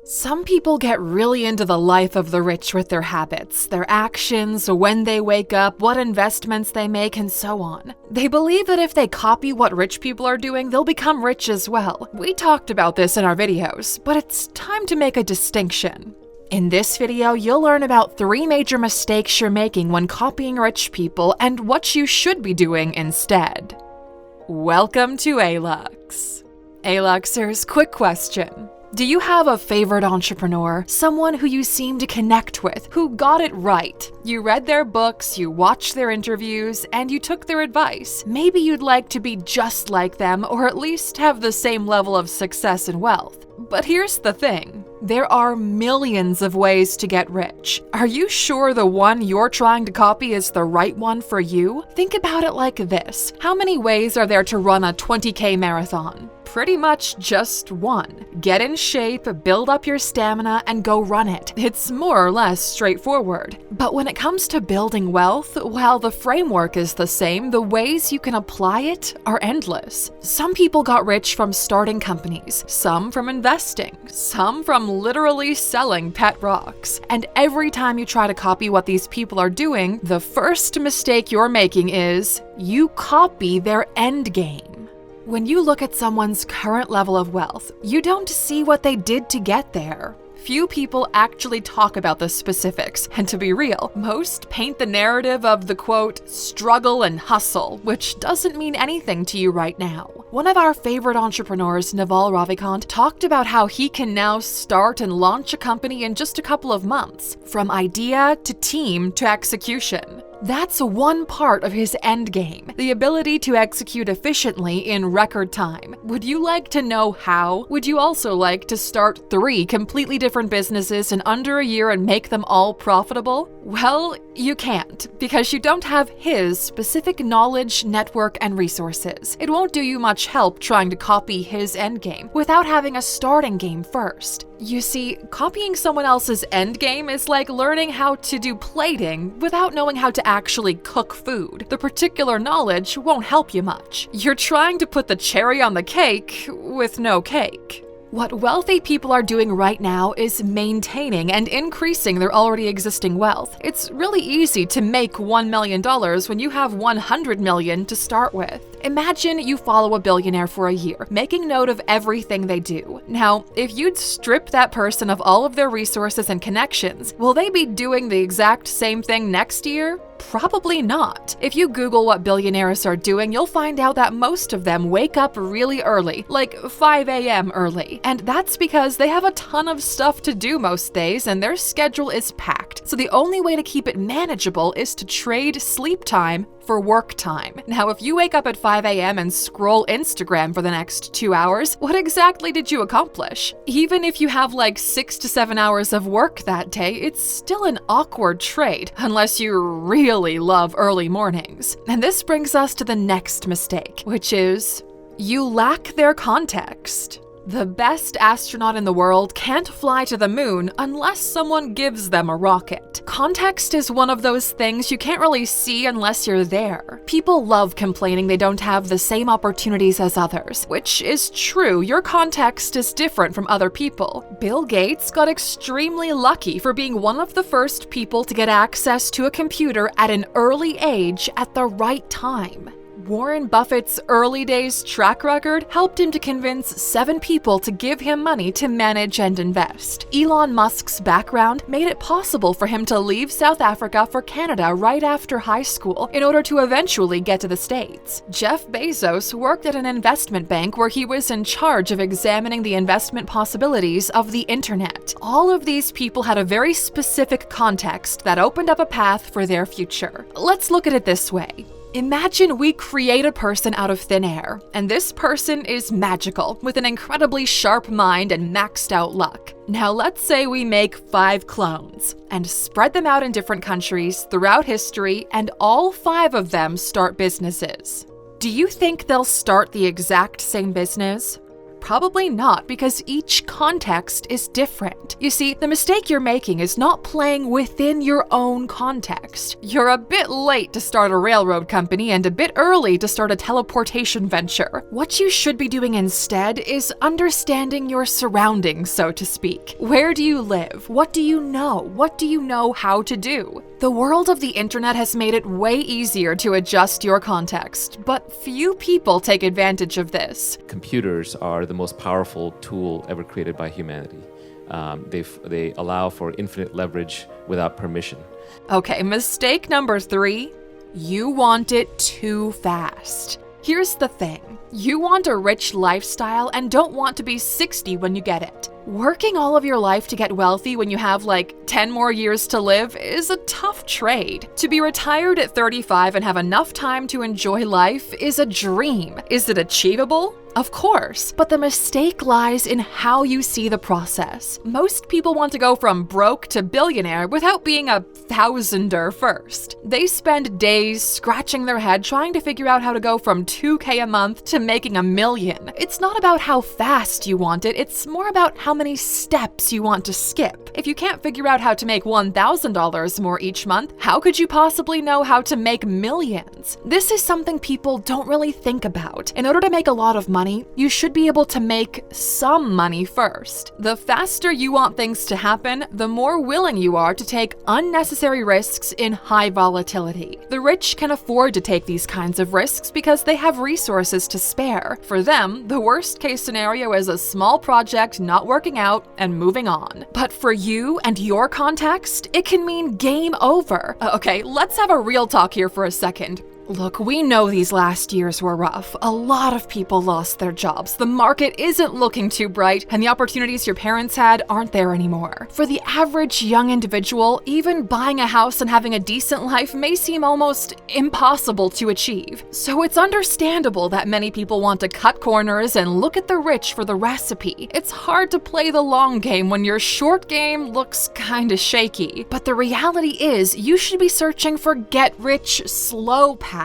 Some people get really into the life of the rich with their habits, their actions, when they wake up, what investments they make, and so on. They believe that if they copy what rich people are doing, they'll become rich as well. We talked about this in our videos, but it's time to make a distinction. In this video, you'll learn about 3 major mistakes you're making when copying rich people and what you should be doing instead. Welcome to Alux. Aluxers, quick question. Do you have a favorite entrepreneur, someone who you seem to connect with, who got it right? You read their books, you watched their interviews, and you took their advice. Maybe you'd like to be just like them, or at least have the same level of success and wealth. But here's the thing. There are millions of ways to get rich. Are you sure the one you're trying to copy is the right one for you? Think about it like this. How many ways are there to run a 20K marathon? Pretty much just one. Get in shape, build up your stamina, and go run it. It's more or less straightforward. But when it comes to building wealth, while the framework is the same, the ways you can apply it are endless. Some people got rich from starting companies, some from investing, some from literally selling pet rocks. And every time you try to copy what these people are doing, the first mistake you're making is you copy their end game. When you look at someone's current level of wealth, you don't see what they did to get there. Few people actually talk about the specifics, and to be real, most paint the narrative of the quote, struggle and hustle, which doesn't mean anything to you right now. One of our favorite entrepreneurs, Naval Ravikant, talked about how he can now start and launch a company in just a couple of months, from idea to team to execution. That's one part of his end game, the ability to execute efficiently in record time. Would you like to know how? Would you also like to start 3 completely different businesses in under a year and make them all profitable? Well, you can't, because you don't have his specific knowledge, network, and resources. It won't do you much help trying to copy his end game without having a starting game first. You see, copying someone else's end game is like learning how to do plating without knowing how to actually cook food. The particular knowledge won't help you much. You're trying to put the cherry on the cake with no cake. What wealthy people are doing right now is maintaining and increasing their already existing wealth. It's really easy to make $1 million when you have 100 million to start with. Imagine you follow a billionaire for a year, making note of everything they do. Now, if you'd strip that person of all of their resources and connections, will they be doing the exact same thing next year? Probably not. If you Google what billionaires are doing, you'll find out that most of them wake up really early, like 5 a.m. early. And that's because they have a ton of stuff to do most days and their schedule is packed. So the only way to keep it manageable is to trade sleep time for work time. Now, if you wake up at 5 a.m. and scroll Instagram for the next 2 hours, what exactly did you accomplish? Even if you have like 6 to 7 hours of work that day, it's still an awkward trade, unless you really love early mornings. And this brings us to the next mistake, which is you lack their context. The best astronaut in the world can't fly to the moon unless someone gives them a rocket. Context is one of those things you can't really see unless you're there. People love complaining they don't have the same opportunities as others, which is true. Your context is different from other people. Bill Gates got extremely lucky for being one of the first people to get access to a computer at an early age at the right time. Warren Buffett's early days track record helped him to convince 7 people to give him money to manage and invest. Elon Musk's background made it possible for him to leave South Africa for Canada right after high school in order to eventually get to the States. Jeff Bezos worked at an investment bank where he was in charge of examining the investment possibilities of the internet. All of these people had a very specific context that opened up a path for their future. Let's look at it this way. Imagine we create a person out of thin air, and this person is magical, with an incredibly sharp mind and maxed out luck. Now let's say we make 5 clones, and spread them out in different countries throughout history, and all 5 of them start businesses. Do you think they'll start the exact same business? Probably not, because each context is different. You see, the mistake you're making is not playing within your own context. You're a bit late to start a railroad company and a bit early to start a teleportation venture. What you should be doing instead is understanding your surroundings, so to speak. Where do you live? What do you know? What do you know how to do? The world of the internet has made it way easier to adjust your context, but few people take advantage of this. Computers are the most powerful tool ever created by humanity. They allow for infinite leverage without permission. Okay, mistake number 3. You want it too fast. Here's the thing. You want a rich lifestyle and don't want to be 60 when you get it. Working all of your life to get wealthy when you have like 10 more years to live is a tough trade. To be retired at 35 and have enough time to enjoy life is a dream. Is it achievable? Of course, but the mistake lies in how you see the process. Most people want to go from broke to billionaire without being a thousander first. They spend days scratching their head trying to figure out how to go from $2,000 a month to making $1 million. It's not about how fast you want it, it's more about how many steps you want to skip. If you can't figure out how to make $1,000 more each month, how could you possibly know how to make millions? This is something people don't really think about. In order to make a lot of money, you should be able to make some money first. The faster you want things to happen, the more willing you are to take unnecessary risks in high volatility. The rich can afford to take these kinds of risks because they have resources to spare. For them, the worst case scenario is a small project not working out and moving on. But for you and your context, it can mean game over. Okay, let's have a real talk here for a second. Look, we know these last years were rough. A lot of people lost their jobs. The market isn't looking too bright, and the opportunities your parents had aren't there anymore. For the average young individual, even buying a house and having a decent life may seem almost impossible to achieve. So it's understandable that many people want to cut corners and look at the rich for the recipe. It's hard to play the long game when your short game looks kinda shaky. But the reality is, you should be searching for get-rich, slow paths.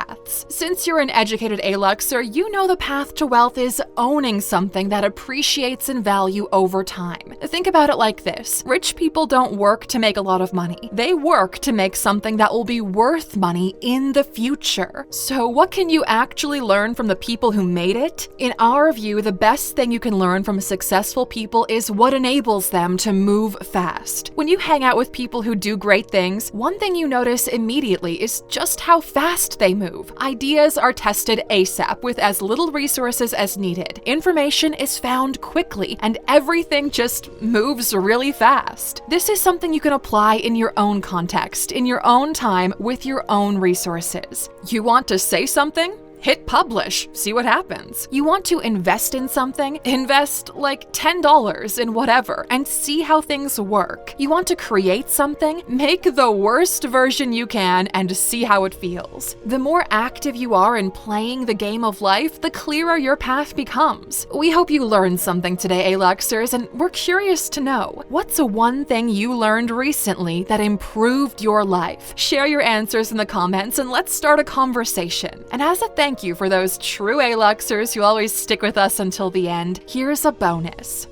Since you're an educated Aluxer, you know the path to wealth is owning something that appreciates in value over time. Think about it like this. Rich people don't work to make a lot of money. They work to make something that will be worth money in the future. So what can you actually learn from the people who made it? In our view, the best thing you can learn from successful people is what enables them to move fast. When you hang out with people who do great things, one thing you notice immediately is just how fast they move. Ideas are tested ASAP with as little resources as needed. Information is found quickly, and everything just moves really fast. This is something you can apply in your own context, in your own time, with your own resources. You want to say something? Hit publish, see what happens. You want to invest in something? Invest like $10 in whatever and see how things work. You want to create something? Make the worst version you can and see how it feels. The more active you are in playing the game of life, the clearer your path becomes. We hope you learned something today, Aluxers, and we're curious to know, what's one thing you learned recently that improved your life? Share your answers in the comments and let's start a conversation. And as a thank you for those true Aluxers who always stick with us until the end, here's a bonus.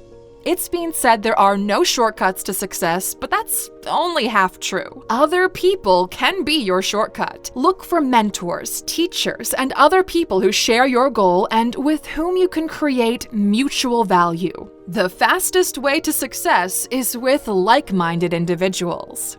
It's been said there are no shortcuts to success, but that's only half true. Other people can be your shortcut. Look for mentors, teachers, and other people who share your goal and with whom you can create mutual value. The fastest way to success is with like-minded individuals.